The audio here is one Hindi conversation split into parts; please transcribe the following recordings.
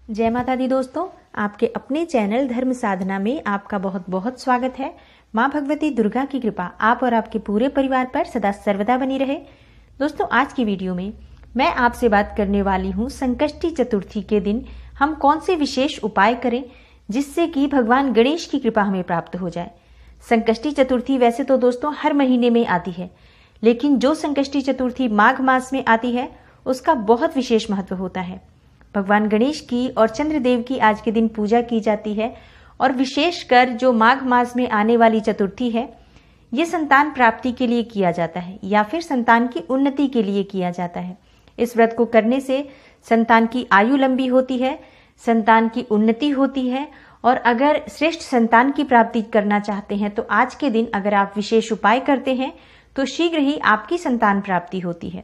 जय माता दी दोस्तों, आपके अपने चैनल धर्म साधना में आपका बहुत बहुत स्वागत है। माँ भगवती दुर्गा की कृपा आप और आपके पूरे परिवार पर सदा सर्वदा बनी रहे। दोस्तों, आज की वीडियो में मैं आपसे बात करने वाली हूँ संकष्टी चतुर्थी के दिन हम कौन से विशेष उपाय करें जिससे कि भगवान गणेश की कृपा हमें प्राप्त हो जाए। संकष्टी चतुर्थी वैसे तो दोस्तों हर महीने में आती है, लेकिन जो संकष्टी चतुर्थी माघ मास में आती है उसका बहुत विशेष महत्व होता है। भगवान गणेश की और चंद्रदेव की आज के दिन पूजा की जाती है और विशेषकर जो माघ मास में आने वाली चतुर्थी है ये संतान प्राप्ति के लिए किया जाता है या फिर संतान की उन्नति के लिए किया जाता है। इस व्रत को करने से संतान की आयु लंबी होती है, संतान की उन्नति होती है और अगर श्रेष्ठ संतान की प्राप्ति करना चाहते हैं तो आज के दिन अगर आप विशेष उपाय करते हैं तो शीघ्र ही आपकी संतान प्राप्ति होती है।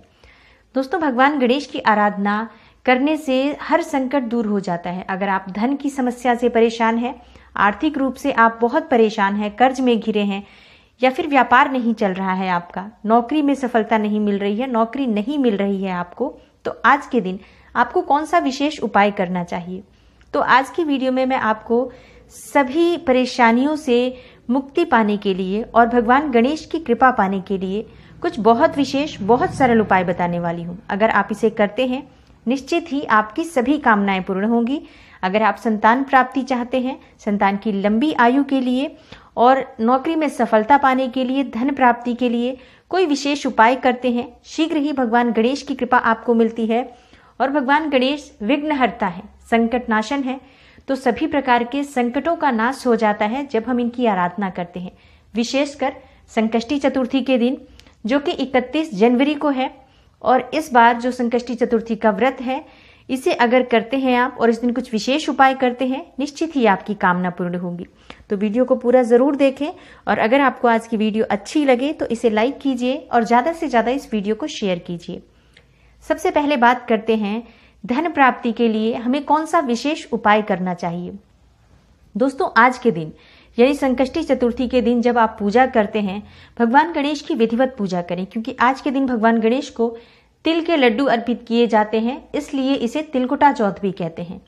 दोस्तों, भगवान गणेश की आराधना करने से हर संकट दूर हो जाता है। अगर आप धन की समस्या से परेशान हैं, आर्थिक रूप से आप बहुत परेशान हैं, कर्ज में घिरे हैं या फिर व्यापार नहीं चल रहा है, आपका नौकरी में सफलता नहीं मिल रही है, नौकरी नहीं मिल रही है आपको, तो आज के दिन आपको कौन सा विशेष उपाय करना चाहिए। तो आज की वीडियो में मैं आपको सभी परेशानियों से मुक्ति पाने के लिए और भगवान गणेश की कृपा पाने के लिए कुछ बहुत विशेष बहुत सरल उपाय बताने वाली हूँ। अगर आप इसे करते हैं निश्चित ही आपकी सभी कामनाएं पूर्ण होंगी। अगर आप संतान प्राप्ति चाहते हैं, संतान की लंबी आयु के लिए और नौकरी में सफलता पाने के लिए, धन प्राप्ति के लिए कोई विशेष उपाय करते हैं, शीघ्र ही भगवान गणेश की कृपा आपको मिलती है। और भगवान गणेश विघ्नहर्ता है, संकट नाशन है, तो सभी प्रकार के संकटों का नाश हो जाता है जब हम इनकी आराधना करते हैं। विशेषकर संकष्टी चतुर्थी के दिन जो कि 31 जनवरी को है, और इस बार जो संकष्टी चतुर्थी का व्रत है इसे अगर करते हैं आप और इस दिन कुछ विशेष उपाय करते हैं, निश्चित ही आपकी कामना पूर्ण होगी। तो वीडियो को पूरा जरूर देखें और अगर आपको आज की वीडियो अच्छी लगे तो इसे लाइक कीजिए और ज़्यादा से ज़्यादा इस वीडियो को शेयर कीजिए। सबसे पहले बात करते हैं धन प्राप्ति के लिए हमें कौन सा विशेष उपाय करना चाहिए। दोस्तों, आज के दिन यानी संकष्टी चतुर्थी के दिन जब आप पूजा करते हैं, भगवान गणेश की विधिवत पूजा करें, क्योंकि आज के दिन भगवान गणेश को तिल के लड्डू अर्पित किए जाते हैं, इसलिए इसे तिलकुटा चौथ भी कहते हैं।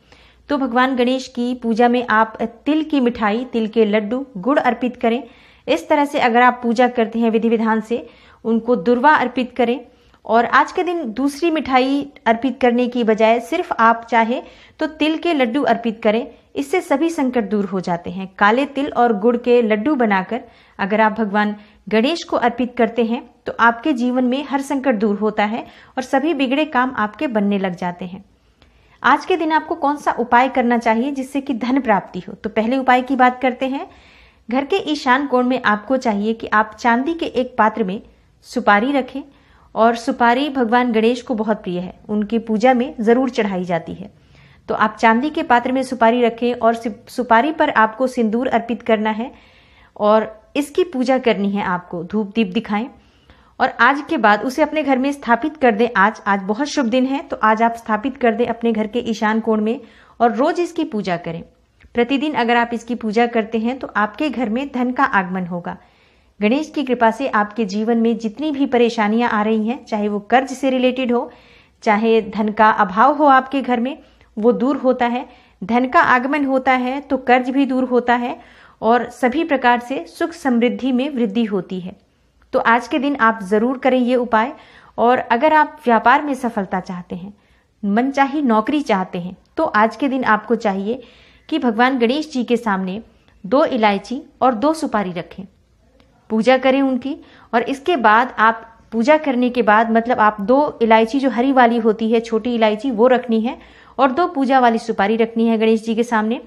तो भगवान गणेश की पूजा में आप तिल की मिठाई, तिल के लड्डू, गुड़ अर्पित करें। इस तरह से अगर आप पूजा करते हैं विधि विधान से, उनको दुर्वा अर्पित करें। और आज के दिन दूसरी मिठाई अर्पित करने की बजाय सिर्फ आप चाहे तो तिल के लड्डू अर्पित करें, इससे सभी संकट दूर हो जाते हैं। काले तिल और गुड़ के लड्डू बनाकर अगर आप भगवान गणेश को अर्पित करते हैं तो आपके जीवन में हर संकट दूर होता है और सभी बिगड़े काम आपके बनने लग जाते हैं। आज के दिन आपको कौन सा उपाय करना चाहिए जिससे कि धन प्राप्ति हो, तो पहले उपाय की बात करते हैं। घर के ईशान कोण में आपको चाहिए कि आप चांदी के एक पात्र में सुपारी रखें, और सुपारी भगवान गणेश को बहुत प्रिय है, उनकी पूजा में जरूर चढ़ाई जाती है। तो आप चांदी के पात्र में सुपारी रखें और सुपारी पर आपको सिंदूर अर्पित करना है और इसकी पूजा करनी है। आपको धूप दीप दिखाएं और आज के बाद उसे अपने घर में स्थापित कर दें। आज बहुत शुभ दिन है, तो आज आप स्थापित कर दें अपने घर के ईशान कोण में और रोज इसकी पूजा करें। प्रतिदिन अगर आप इसकी पूजा करते हैं तो आपके घर में धन का आगमन होगा। गणेश की कृपा से आपके जीवन में जितनी भी परेशानियां आ रही हैं, चाहे वो कर्ज से रिलेटेड हो, चाहे धन का अभाव हो आपके घर में, वो दूर होता है। धन का आगमन होता है तो कर्ज भी दूर होता है और सभी प्रकार से सुख समृद्धि में वृद्धि होती है। तो आज के दिन आप जरूर करें ये उपाय। और अगर आप व्यापार में सफलता चाहते हैं, मनचाही नौकरी चाहते हैं, तो आज के दिन आपको चाहिए कि भगवान गणेश जी के सामने 2 इलायची और 2 सुपारी रखें, पूजा करें उनकी। और इसके बाद आप पूजा करने के बाद मतलब आप 2 इलायची जो हरी वाली होती है, छोटी इलायची, वो रखनी है और 2 पूजा वाली सुपारी रखनी है गणेश जी के सामने।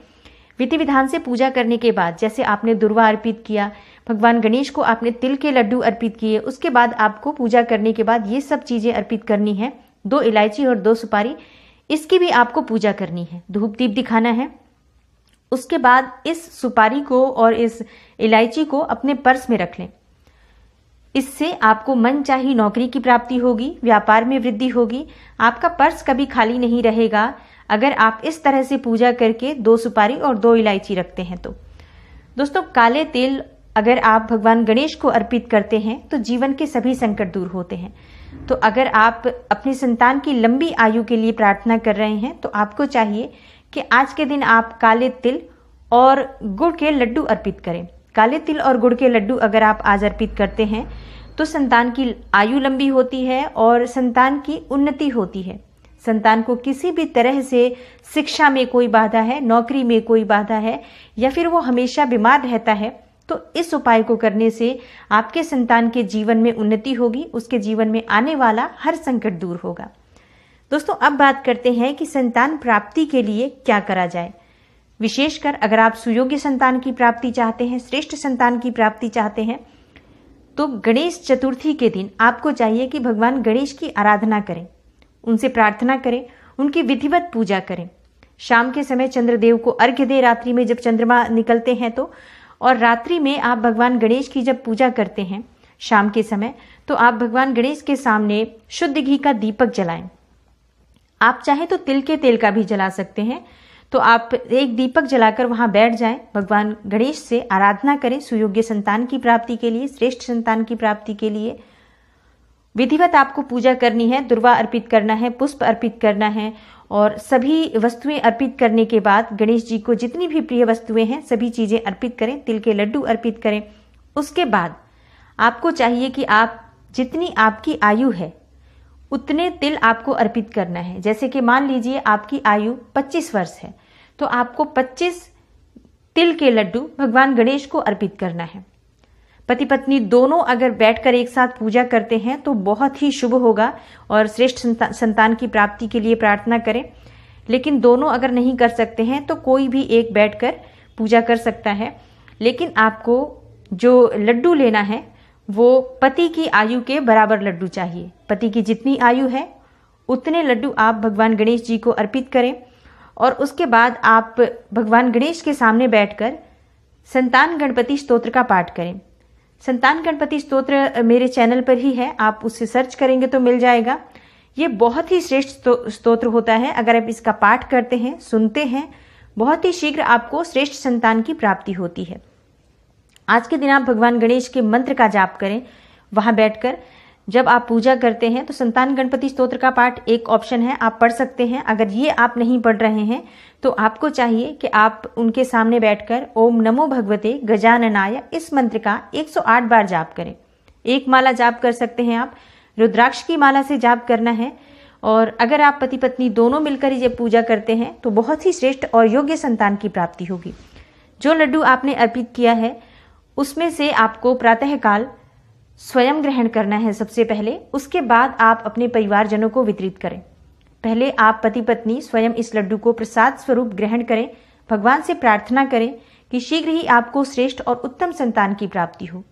विधि विधान से पूजा करने के बाद जैसे आपने दुर्वा अर्पित किया, भगवान गणेश को आपने तिल के लड्डू अर्पित किए, उसके बाद आपको पूजा करने के बाद ये सब चीजें अर्पित करनी है, 2 इलायची और 2 सुपारी, इसकी भी आपको पूजा करनी है, धूप दीप दिखाना है। उसके बाद इस सुपारी को और इस इलायची को अपने पर्स में रख लें। इससे आपको मनचाही नौकरी की प्राप्ति होगी, व्यापार में वृद्धि होगी, आपका पर्स कभी खाली नहीं रहेगा अगर आप इस तरह से पूजा करके 2 सुपारी और 2 इलायची रखते हैं। तो दोस्तों, काले तिल अगर आप भगवान गणेश को अर्पित करते हैं तो जीवन के सभी संकट दूर होते हैं। तो अगर आप अपनी संतान की लंबी आयु के लिए प्रार्थना कर रहे हैं तो आपको चाहिए कि आज के दिन आप काले तिल और गुड़ के लड्डू अर्पित करें। काले तिल और गुड़ के लड्डू अगर आप आज अर्पित करते हैं तो संतान की आयु लंबी होती है और संतान की उन्नति होती है। संतान को किसी भी तरह से शिक्षा में कोई बाधा है, नौकरी में कोई बाधा है, या फिर वो हमेशा बीमार रहता है, तो इस उपाय को करने से आपके संतान के जीवन में उन्नति होगी, उसके जीवन में आने वाला हर संकट दूर होगा। दोस्तों, अब बात करते हैं कि संतान प्राप्ति के लिए क्या करा जाए। विशेषकर अगर आप सुयोग्य संतान की प्राप्ति चाहते हैं, श्रेष्ठ संतान की प्राप्ति चाहते हैं, तो गणेश चतुर्थी के दिन आपको चाहिए कि भगवान गणेश की आराधना करें, उनसे प्रार्थना करें, उनकी विधिवत पूजा करें। शाम के समय चंद्रदेव को अर्घ्य दें, रात्रि में जब चंद्रमा निकलते हैं तो, और रात्रि में आप भगवान गणेश की जब पूजा करते हैं शाम के समय, तो आप भगवान गणेश के सामने शुद्ध घी का दीपक जलाएं। आप चाहे तो तिल के तेल का भी जला सकते हैं। तो आप एक दीपक जलाकर वहां बैठ जाएं, भगवान गणेश से आराधना करें सुयोग्य संतान की प्राप्ति के लिए, श्रेष्ठ संतान की प्राप्ति के लिए। विधिवत आपको पूजा करनी है, दुर्वा अर्पित करना है, पुष्प अर्पित करना है, और सभी वस्तुएं अर्पित करने के बाद गणेश जी को जितनी भी प्रिय वस्तुएं हैं सभी चीजें अर्पित करें, तिल के लड्डू अर्पित करें। उसके बाद आपको चाहिए कि आप जितनी आपकी आयु है उतने तिल आपको अर्पित करना है। जैसे कि मान लीजिए आपकी आयु 25 वर्ष है, तो आपको 25 तिल के लड्डू भगवान गणेश को अर्पित करना है। पति पत्नी दोनों अगर बैठकर एक साथ पूजा करते हैं तो बहुत ही शुभ होगा और श्रेष्ठ संतान की प्राप्ति के लिए प्रार्थना करें। लेकिन दोनों अगर नहीं कर सकते हैं तो कोई भी एक बैठकर पूजा कर सकता है। लेकिन आपको जो लड्डू लेना है वो पति की आयु के बराबर लड्डू चाहिए। पति की जितनी आयु है उतने लड्डू आप भगवान गणेश जी को अर्पित करें, और उसके बाद आप भगवान गणेश के सामने बैठकर संतान गणपति स्तोत्र का पाठ करें। संतान गणपति स्तोत्र मेरे चैनल पर ही है, आप उससे सर्च करेंगे तो मिल जाएगा। ये बहुत ही श्रेष्ठ स्तोत्र होता है। अगर आप इसका पाठ करते हैं, सुनते हैं, बहुत ही शीघ्र आपको श्रेष्ठ संतान की प्राप्ति होती है। आज के दिन आप भगवान गणेश के मंत्र का जाप करें। वहां बैठकर जब आप पूजा करते हैं तो संतान गणपति स्तोत्र का पाठ एक ऑप्शन है, आप पढ़ सकते हैं। अगर ये आप नहीं पढ़ रहे हैं तो आपको चाहिए कि आप उनके सामने बैठकर ओम नमो भगवते गजाननाय इस मंत्र का 108 बार जाप करें। एक माला जाप कर सकते हैं आप, रुद्राक्ष की माला से जाप करना है। और अगर आप पति पत्नी दोनों मिलकर ये पूजा करते हैं तो बहुत ही श्रेष्ठ और योग्य संतान की प्राप्ति होगी। जो लड्डू आपने अर्पित किया है उसमें से आपको प्रातःकाल स्वयं ग्रहण करना है सबसे पहले, उसके बाद आप अपने परिवारजनों को वितरित करें। पहले आप पति पत्नी स्वयं इस लड्डू को प्रसाद स्वरूप ग्रहण करें, भगवान से प्रार्थना करें कि शीघ्र ही आपको श्रेष्ठ और उत्तम संतान की प्राप्ति हो।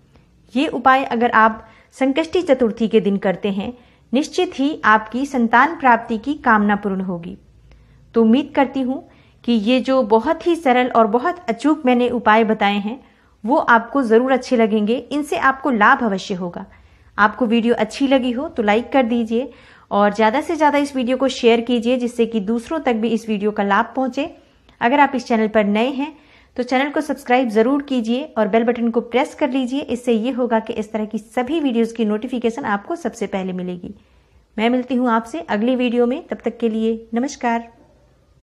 ये उपाय अगर आप संकष्टी चतुर्थी के दिन करते हैं, निश्चित ही आपकी संतान प्राप्ति की कामना पूर्ण होगी। तो उम्मीद करती हूं कि ये जो बहुत ही सरल और बहुत अचूक मैंने उपाय बताए हैं वो आपको जरूर अच्छे लगेंगे, इनसे आपको लाभ अवश्य होगा। आपको वीडियो अच्छी लगी हो तो लाइक कर दीजिए और ज़्यादा से ज़्यादा इस वीडियो को शेयर कीजिए, जिससे कि दूसरों तक भी इस वीडियो का लाभ पहुंचे। अगर आप इस चैनल पर नए हैं तो चैनल को सब्सक्राइब जरूर कीजिए और बेल बटन को प्रेस कर लीजिए। इससे ये होगा कि इस तरह की सभी वीडियोस की नोटिफिकेशन आपको सबसे पहले मिलेगी। मैं मिलती हूँ आपसे अगली वीडियो में, तब तक के लिए नमस्कार।